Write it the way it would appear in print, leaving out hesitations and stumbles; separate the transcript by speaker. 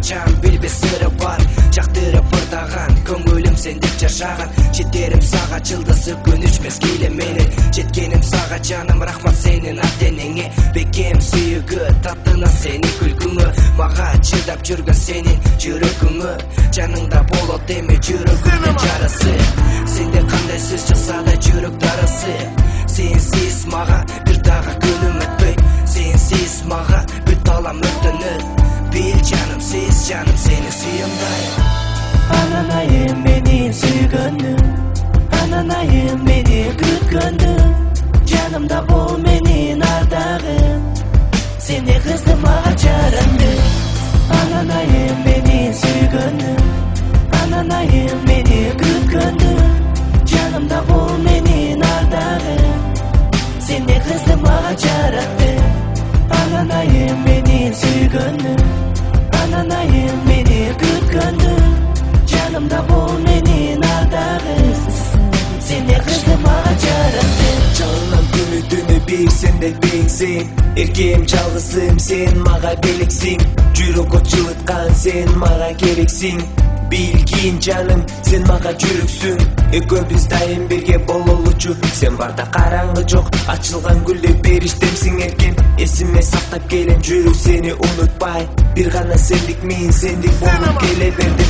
Speaker 1: качан билбес сыры бар. Жактырып ырдаган көңүлүм сен деп жашаган. Жетерим сага жылдыз өкүнүч мезгили менен. Жеткеним сага жаным рахмат сенин ат денеңе. Бекем сүйүгү таттына сенин күлкүңө. Мага чыдап жүргөн сенин жүрөгүңө. Жаныңда болот эми жүрөгүмдүн жарасы. Сенде кандай сөз чыкса да жүрөк дарысы. Сенсиз мага бир дагы күнүм өтпөйт. Сенсиз мага бүт алам өртөнөт. Бил жаным сени сүйөмдай.
Speaker 2: Ананайым менин сүйгөнүм, ананайым мени күткөнүм. Жанымда бол менин ардагым, сени кыздым мага жарандым. Ананайым менин сүйгөнүм, ананайым мени күткөнүм. Жанымда бол менин ардагым, сени кыздым мага жарандым. Ананайым менин сүйгөнүм, ананайым мени күткөнүм. Жанымда бол менин ардагым, сени кыздым мага жарандым.
Speaker 3: Жалынан күнү түнү бир сендей бейсиң. Эркем жалгызым сен мага белексиң. Жүрөк от жылыткан сен мага керексиң. Билгин жаным сен мага жүрөксүң. Экөөбүз дайым бирге бололучу. Сен барда караңгы жок, ачылган гүлдөй периштемсиң эркем. Эсиме сактап келем жүрүк сени унутпай. Бир гана сендик мен сендик болуп келе берди.